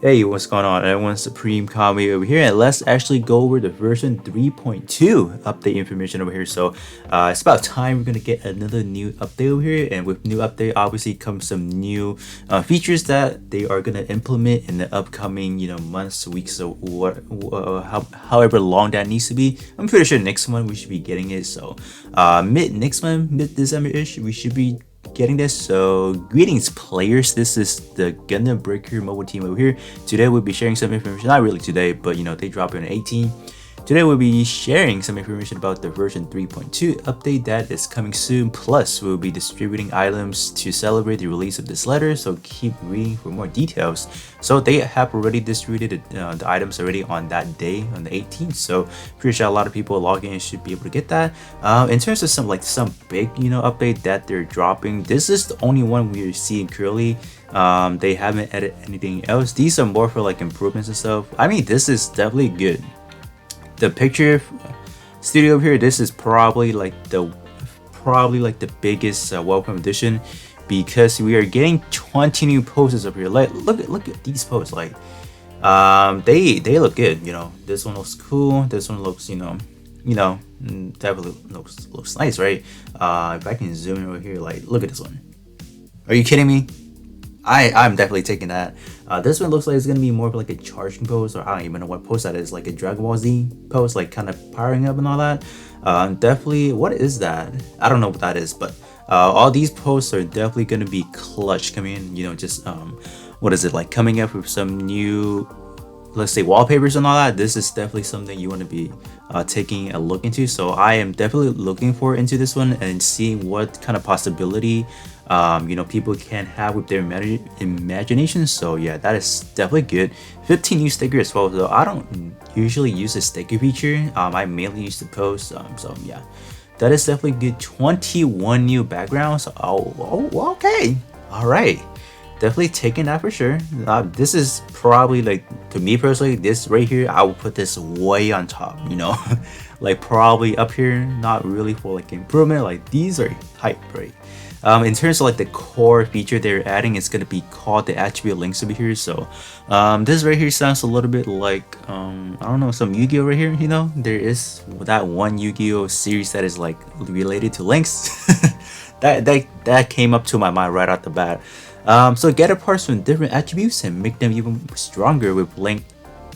Hey, what's going on? Everyone's Supreme Kami over here, and let's actually go over the version 3.2 update information over here. So, it's about time we're gonna get another new update over here, and with new update, obviously comes some new features that they are gonna implement in the upcoming, months, weeks, or however long that needs to be. I'm pretty sure next month we should be getting it. So, mid next month, mid December-ish, we should be getting this. So greetings players, this is the Gundam Breaker mobile team over here. Today we'll be sharing some information, not really today, but they drop it on 18. Today we'll be sharing some information about the version 3.2 update that is coming soon. Plus we'll be distributing items to celebrate the release of this letter, so keep reading for more details. So they have already distributed the items already on that day, on the 18th, so pretty sure a lot of people logging in should be able to get that. In terms of some big update that they're dropping, this is the only one we're seeing currently. They haven't added anything else. These are more for like improvements and stuff. I mean, this is definitely good. The picture studio over here, this is probably like the biggest welcome addition, because we are getting 20 new poses up here. Like look at these poses. Like they look good. This one looks cool. This one looks definitely looks nice, right? If I can zoom in over here, like look at this one. Are you kidding me? I'm definitely taking that. This one looks like it's gonna be more of like a charging pose, or I don't even know what pose that is, like a Dragon Ball Z pose, like kind of powering up and all that. Definitely, what is that? I don't know what that is, but all these posts are definitely gonna be clutch coming in. Just what is it, like coming up with some new, let's say, wallpapers and all that. This is definitely something you want to be taking a look into. So I am definitely looking forward into this one and seeing what kind of possibility people can have with their imagination. So yeah, that is definitely good. 15 new stickers as well. So I don't usually use the sticker feature. I mainly use the post. So yeah, that is definitely good. 21 new backgrounds. Oh, okay, all right. Definitely taking that for sure. This is probably, like, to me personally, this right here, I will put this way on top. Like probably up here, not really for like improvement. Like these are hype, right? In terms of like the core feature they're adding, it's gonna be called the attribute links over here. So this right here sounds a little bit like I don't know, some Yu-Gi-Oh right here. There is that one Yu-Gi-Oh series that is like related to links. that came up to my mind right off the bat. So get parts from different attributes and make them even stronger with link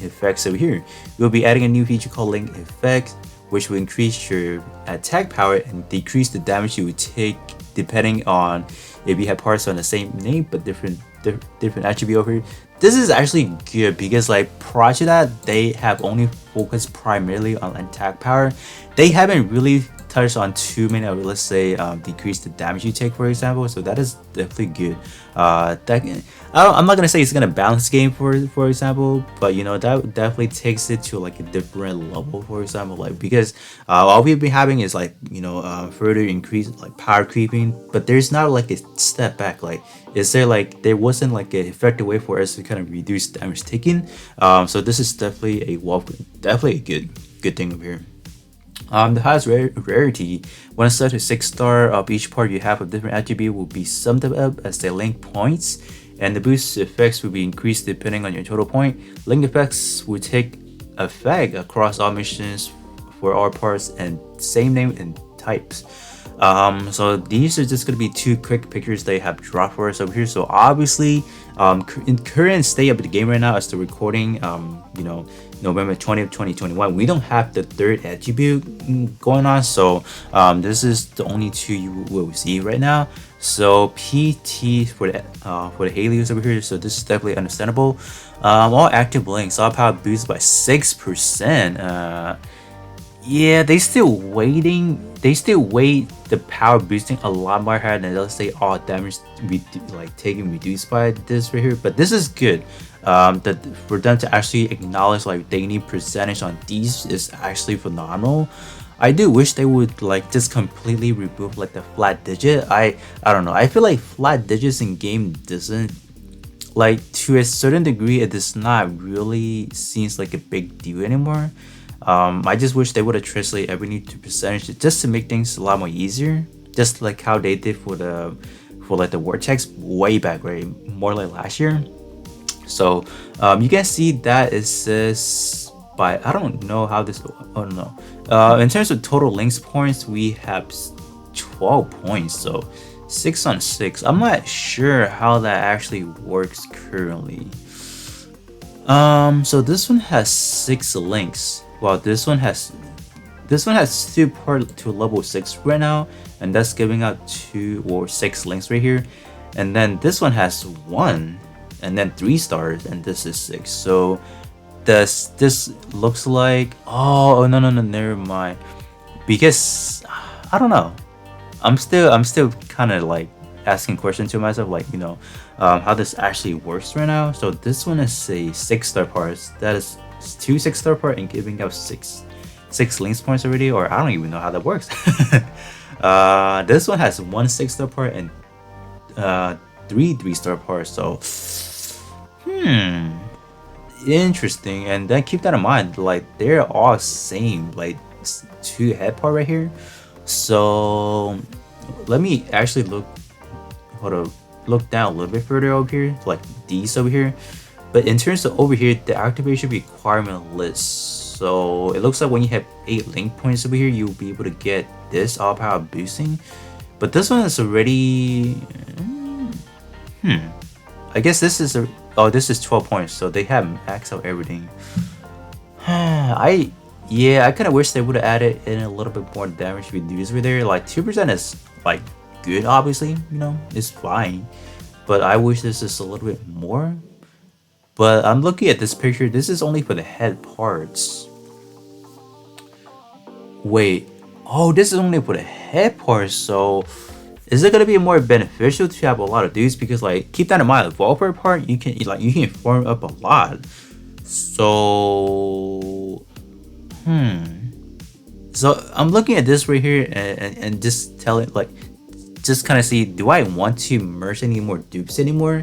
effects over here. We'll be adding a new feature called link effects, which will increase your attack power and decrease the damage you would take depending on if you have parts on the same name but different attribute over here. This is actually good because, like, prior to that, they have only focused primarily on attack power. They haven't really touched on too many of, let's say, decrease the damage you take, for example. So that is definitely good. I'm not gonna say it's gonna balance the game, for example, but that definitely takes it to like a different level, for example, like, because all we've been having is like further increase like power creeping, but there's not like a step back. Like, there wasn't like an effective way for us to kind of reduce damage taken. So this is definitely definitely a good thing over here. The highest rarity, 1 star to 6 star of each part you have a different attribute will be summed up as the link points, and the boost effects will be increased depending on your total point. Link effects will take effect across all missions for all parts and same name and types. So these are just gonna be 2 quick pictures they have dropped for us over here. So obviously, in current state of the game right now, as the recording, November 20th, 2021, we don't have the 3rd attribute going on. So this is the only 2 you will see right now. So PT for the Helios over here. So this is definitely understandable. All active links, all power boosted by 6%. Yeah, they still wait the power boosting a lot more higher than, let's say, all damage taken reduced by this right here. But this is good. That for them to actually acknowledge like they need percentage on these is actually phenomenal. I do wish they would like just completely remove like the flat digit. I don't know. I feel like flat digits in game doesn't, like, to a certain degree, it does not really seems like a big deal anymore. I just wish they would have translated everything to percentage just to make things a lot more easier, just like how they did for the vortex way back, right? More like last year. So you can see that it says by, I don't know how this, oh no. In terms of total links points, we have 12 points, so 6 on 6. I'm not sure how that actually works currently. So this one has 6 links, while this one has 2 part to level 6 right now, and that's giving out 2 or 6 links right here. And then this one has 1 and then 3 stars, and this is 6. So this looks like, oh no, never mind, because I don't know. I'm still kind of like asking questions to myself, like, how this actually works right now. So this one is a 6-star parts. That is 2 6-star part and giving out 6 links points already, or I don't even know how that works. This one has 1 6-star part and 3 3-star parts. So interesting. And then keep that in mind, like they're all same, like 2 head part right here. So let me actually look down a little bit further over here, like these over here. But in terms of over here, the activation requirement list, so it looks like when you have 8 link points over here, you'll be able to get this all power boosting. But this one is already I guess this is this is 12 points, so they have maxed out everything. I kind of wish they would have added in a little bit more damage reduce over there. Like 2% is like good, obviously, it's fine, but I wish this is a little bit more. But I'm looking at this picture, this is only for the head parts. Wait, oh, this is only for the head parts. So is it gonna be more beneficial to have a lot of dudes? Because like, keep that in mind, the Volper part, you can farm up a lot. So so I'm looking at this right here and just telling, like, just kind of see, do I want to merge any more dupes anymore?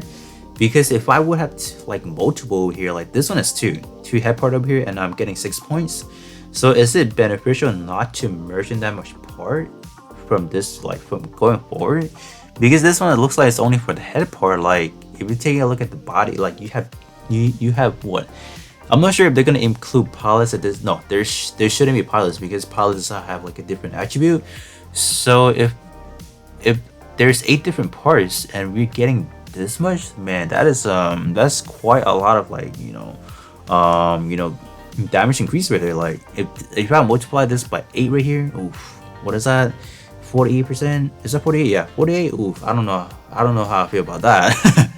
Because if I would have like multiple over here, like this one is 2 head part over here, and I'm getting 6 points. So is it beneficial not to merge in that much part from this, like from going forward? Because this one, it looks like it's only for the head part. Like if you take a look at the body, like you have what? I'm not sure if they're gonna include pilots at this. No, there shouldn't be pilots, because pilots have like a different attribute. So if there's 8 different parts and we're getting this much, man, that is that's quite a lot of, like, damage increase right there. Like if I multiply this by 8 right here, oof, what is that? 48%? Is that 48? Yeah, 48. Oof, I don't know how I feel about that.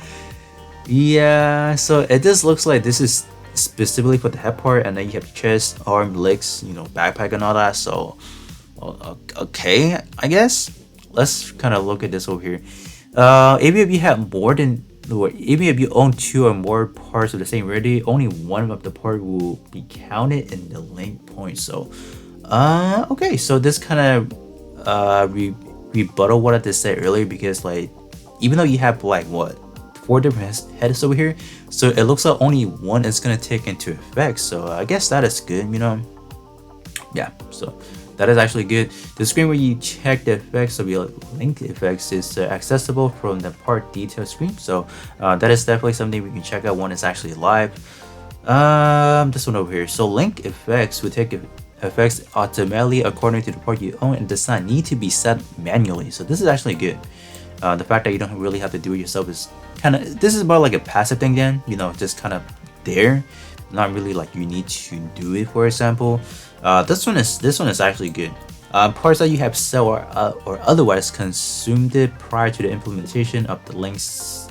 Yeah, so it just looks like this is specifically for the head part, and then you have chest, arm, legs, backpack and all that. So okay, I guess let's kind of look at this over here. Even if you have more than, or even if you own 2 or more parts of the same rarity, only one of the part will be counted in the link point. So okay, so this kind of rebuttal what I just said earlier, because like even though you have like what, 4 different heads over here, so it looks like only one is gonna take into effect. So I guess that is good, yeah, so that is actually good. The screen where you check the effects of your link effects is accessible from the part detail screen. So that is definitely something we can check out when it's actually live. This one over here, so link effects will take effects automatically according to the part you own and does not need to be set manually. So this is actually good. The fact that you don't really have to do it yourself is this is more like a passive thing then, just kind of there, not really like you need to do it. For example, this one is actually good. Parts that you have sell or otherwise consumed it prior to the implementation of the links,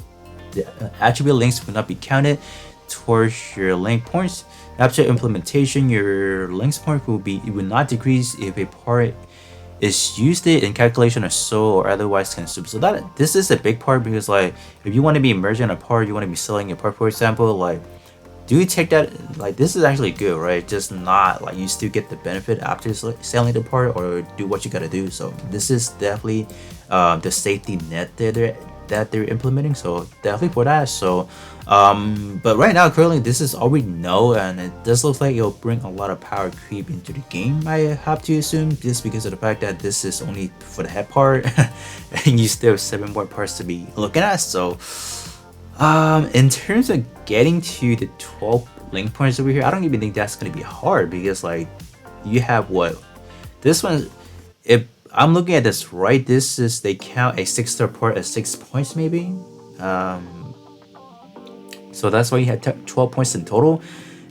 the attribute links will not be counted towards your link points. After implementation, your links point will not decrease if a part is used in calculation or sold or otherwise consumed. So this is a big part, because like if you want to be merging a part, you want to be selling a part, for example, like do you take that, like this is actually good, right? Just not like you still get the benefit after selling the part, or do what you gotta do. So this is definitely the safety net that they're implementing, so definitely for that. So but right now currently this is all we know, and it does look like it'll bring a lot of power creep into the game, I have to assume, just because of the fact that this is only for the head part and you still have 7 more parts to be looking at. So In terms of getting to the 12 link points over here, I don't even think that's gonna be hard because like you have what this one. If I'm looking at this right, this is they count a 6-star port as 6 points maybe. So that's why you had 12 points in total,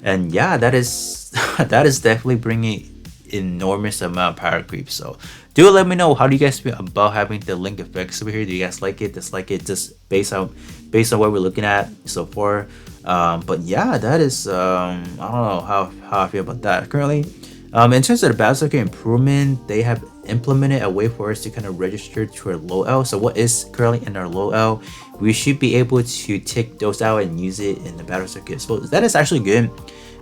and yeah, that is that is definitely bringing enormous amount of power creep. So do let me know, how do you guys feel about having the link effects over here? Do you guys like it, dislike it, just based on what we're looking at so far? But yeah, that is I don't know how I feel about that currently. In terms of the battle circuit improvement, they have implemented a way for us to kind of register to our low L. So what is currently in our low L, we should be able to take those out and use it in the battle circuit. So that is actually good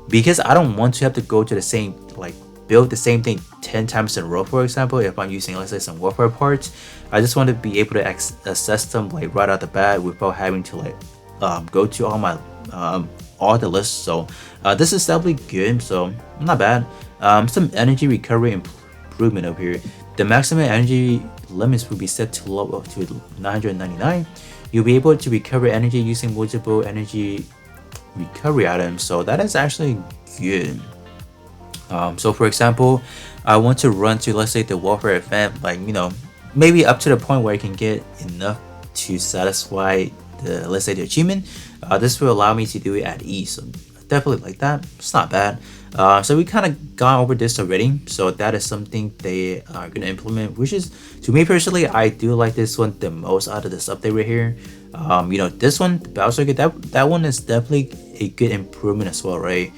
because I don't want to have to go to the same, like build the same thing 10 times in a row. For example, if I'm using, let's say, some warfare parts, I just want to be able to access them like right out the bat without having to like go to all the lists. So this is definitely good, so not bad. Some energy recovery improvement over here. The maximum energy limits will be set to low up to 999. You'll be able to recover energy using multiple energy recovery items, so that is actually good. So for example, I want to run to, let's say, the warfare event, like, you know, maybe up to the point where I can get enough to satisfy the, let's say, the achievement. This will allow me to do it at ease, so definitely like that. It's not bad. So we kind of gone over this already, so that is something they are going to implement, which is, to me personally, I do like this one the most out of this update right here. You know, this one, the battle circuit, that one is definitely a good improvement as well, right?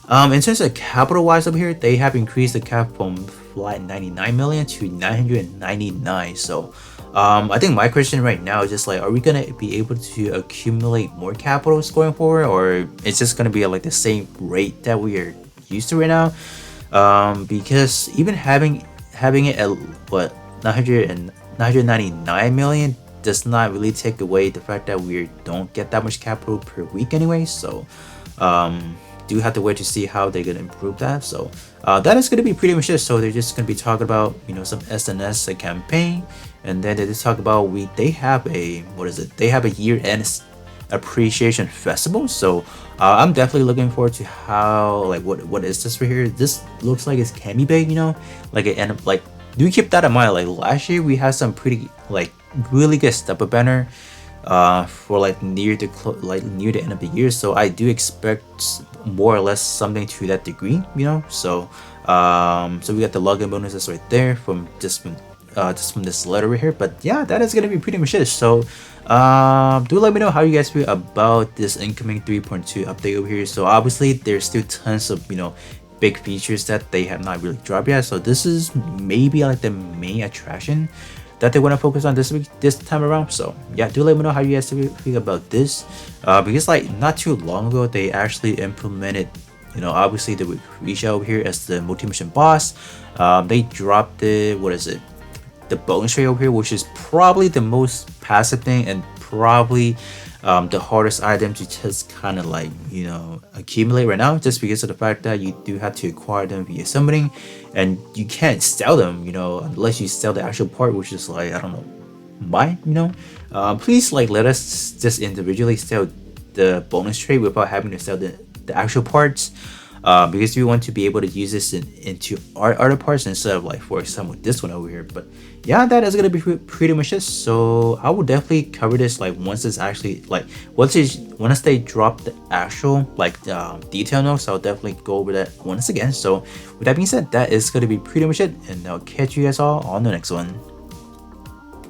In terms of capital wise over here, they have increased the cap from flat 99 million to 999. So I think my question right now is just like, are we gonna be able to accumulate more capitals going forward, or it's just gonna be like the same rate that we are used to right now? Because even having it at what 999 million does not really take away the fact that we don't get that much capital per week anyway. So do have to wait to see how they're gonna improve that. So that is gonna be pretty much it. So they're just gonna be talking about, you know, some SNS campaign, and then they just talk about they have a, what is it? They have a year-end appreciation festival. So I'm definitely looking forward to how, like, what is this right here? This looks like it's candy bait, you know, like it, and like, do keep that in mind. Like last year we had some pretty like really good step up banner for like near the end of the year, so I do expect more or less something to that degree, you know. So so we got the login bonuses right there from just from this letter right here. But yeah, that is gonna be pretty much it. So do let me know how you guys feel about this incoming 3.2 update over here. So obviously there's still tons of, you know, big features that they have not really dropped yet, so this is maybe like the main attraction that they want to focus on this time around. So yeah, do let me know how you guys feel about this, because like not too long ago they actually implemented, you know, obviously the Risha over here as the multi-mission boss. They dropped the, what is it, the bonus rate over here, which is probably the most passive thing and probably the hardest item to just kind of like, you know, accumulate right now, just because of the fact that you do have to acquire them via summoning, and you can't sell them, you know, unless you sell the actual part, which is like, I don't know, why, you know. Please like let us just individually sell the bonus trade without having to sell the actual parts, because we want to be able to use this into our other parts instead of, like, for example, this one over here. But yeah, that is gonna be pretty much it. So I will definitely cover this like once it's actually like once they drop the actual like detail notes. I'll definitely go over that once again. So with that being said, that is gonna be pretty much it, and I'll catch you guys all on the next one.